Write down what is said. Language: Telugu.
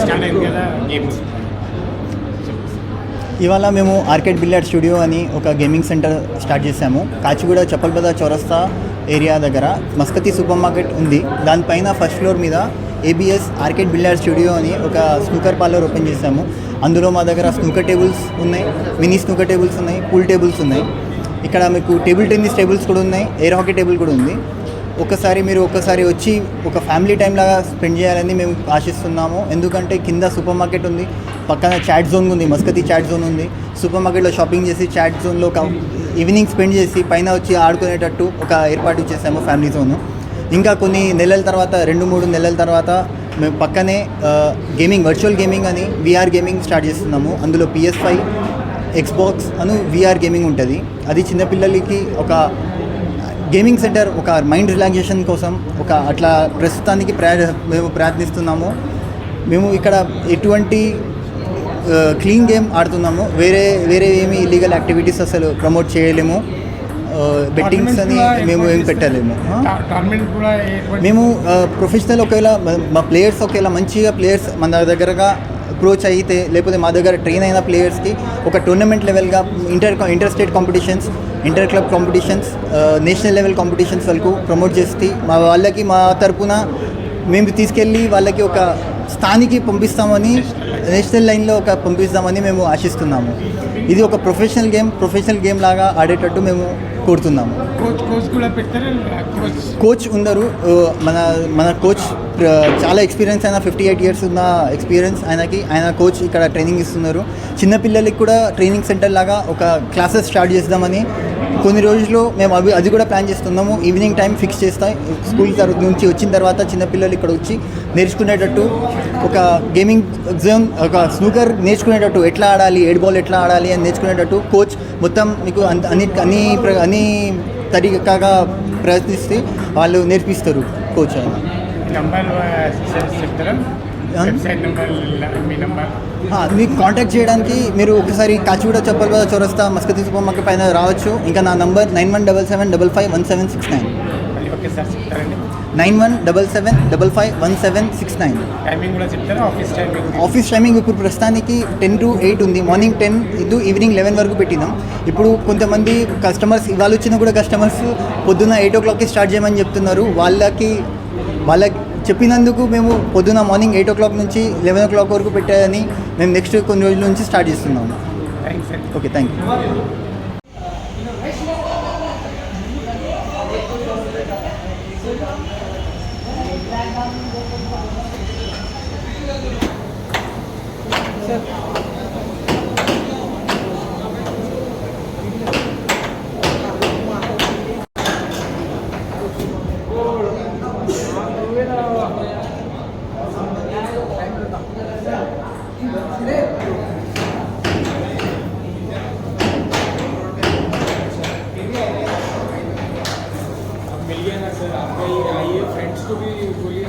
స్టార్ట్ అయింది కదా గేమ్స్. ఇవాళ మేము ఆర్కేడ్ బిలియర్డ్ స్టూడియో అని ఒక గేమింగ్ సెంటర్ స్టార్ట్ చేశాము. కాచిగూడ చప్పల్ బజార్ చౌరస్తా ఏరియా దగ్గర మస్కతి సూపర్ మార్కెట్ ఉంది. దానిపైన ఫస్ట్ ఫ్లోర్ మీద ఏబిఎస్ ఆర్కేడ్ బిలియర్డ్ స్టూడియో అని ఒక స్నూకర్ పార్లర్ ఓపెన్ చేశాము. అందులో మా దగ్గర స్నూకర్ టేబుల్స్ ఉన్నాయి, మినీ స్నూకర్ టేబుల్స్ ఉన్నాయి, పూల్ టేబుల్స్ ఉన్నాయి. ఇక్కడ మీకు టేబుల్ టెన్నిస్ టేబుల్స్ కూడా ఉన్నాయి, ఎయిర్ హాకీ టేబుల్ కూడా ఉంది. మీరు ఒక్కసారి వచ్చి ఒక ఫ్యామిలీ టైం లాగా స్పెండ్ చేయాలని మేము ఆశిస్తున్నాము. ఎందుకంటే కింద సూపర్ మార్కెట్ ఉంది, పక్కన చాట్ జోన్ ఉంది, మస్కతి చాట్ జోన్ ఉంది. సూపర్ మార్కెట్లో షాపింగ్ చేసి చాట్ జోన్లో ఒక ఈవినింగ్ స్పెండ్ చేసి పైన వచ్చి ఆడుకునేటట్టు ఒక ఏర్పాటు చేసాము ఫ్యామిలీ జోను. ఇంకా కొన్ని నెలల తర్వాత 2-3 నెలల తర్వాత మేము పక్కనే వర్చువల్ గేమింగ్ అని విఆర్ గేమింగ్ స్టార్ట్ చేస్తున్నాము. అందులో PS5, Xbox అను విఆర్ గేమింగ్ ఉంటుంది. అది చిన్నపిల్లలకి ఒక గేమింగ్ సెంటర్, ఒక మైండ్ రిలాక్సేషన్ కోసం అట్లా ప్రస్తుతానికి మేము ప్రయత్నిస్తున్నాము. మేము ఇక్కడ ఎటువంటి క్లీన్ గేమ్ ఆడుతున్నాము. వేరే ఏమి ఇల్లీగల్ యాక్టివిటీస్ అసలు ప్రమోట్ చేయలేము. బెట్టింగ్స్ అని మేము ఏం పెట్టలేము. మేము ప్రొఫెషనల్ ఒకవేళ మా ప్లేయర్స్ మంచిగా ప్లేయర్స్ మన దగ్గరగా అప్రోచ్ అయితే, లేకపోతే మా దగ్గర ట్రైన్ అయిన ప్లేయర్స్కి ఒక టోర్నమెంట్ లెవెల్గా inter state competitions, inter club competitions, national level competitions వరకు ప్రమోట్ చేసి మా తరపున మేము తీసుకెళ్ళి వాళ్ళకి ఒక స్థానికి పంపిస్తామని, నేషనల్ లైన్లో పంపిస్తామని మేము ఆశిస్తున్నాము. ఇది ఒక ప్రొఫెషనల్ గేమ్ లాగా ఆడేటట్టు మేము కోరుతున్నాము. కోచ్ ఉన్నారు. మన కోచ్ చాలా ఎక్స్పీరియన్స్ అయిన 58 years ఉన్న ఎక్స్పీరియన్స్ ఆయన కోచ్ ఇక్కడ ట్రైనింగ్ ఇస్తున్నారు. చిన్నపిల్లలకి కూడా ట్రైనింగ్ సెంటర్ లాగా ఒక క్లాసెస్ స్టార్ట్ చేద్దామని కొన్ని రోజుల్లో మేము అది కూడా ప్లాన్ చేస్తున్నాము. ఈవినింగ్ టైం ఫిక్స్ చేస్తాయి. స్కూల్ నుంచి వచ్చిన తర్వాత చిన్నపిల్లలు ఇక్కడ వచ్చి నేర్చుకునేటట్టు ఒక గేమింగ్ జోన్, ఒక స్నూకర్ నేర్చుకునేటట్టు, ఎట్లా ఆడాలి, 8 బాల్ ఎట్లా ఆడాలి అని నేర్చుకునేటట్టు కోచ్ మొత్తం మీకు అన్ని తరీకాగా ప్రయత్నిస్తే వాళ్ళు నేర్పిస్తారు కోచ్. మీకు కాంటాక్ట్ చేయడానికి మీరు ఒకసారి కాచిగూడ చప్పల్ బజార్ చౌరస్తా మస్కతి సూపర్ మార్కెట్ పైన రావచ్చు. ఇంకా నా నంబర్ 9177551769. 9177551769. ఆఫీస్ టైమింగ్ ఇప్పుడు ప్రస్తుతానికి 10 to 8 ఉంది. మార్నింగ్ 10 ఈవినింగ్ 11 వరకు పెట్టినాం. ఇప్పుడు కొంతమంది కస్టమర్స్ ఇవాళ వచ్చిన కూడా కస్టమర్స్ పొద్దున్న 8 o'clockకి స్టార్ట్ చేయమని చెప్తున్నారు. వాళ్ళకి చెప్పినందుకు మేము పొద్దున మార్నింగ్ 8 o'clock నుంచి 11 o'clock వరకు పెట్టాలని మేము నెక్స్ట్ కొన్ని రోజుల నుంచి స్టార్ట్ చేస్తున్నాము. Okay, thank you. मिल गया ना सर, आपका ये आइए, फ्रेंड्स को भी बोलिए.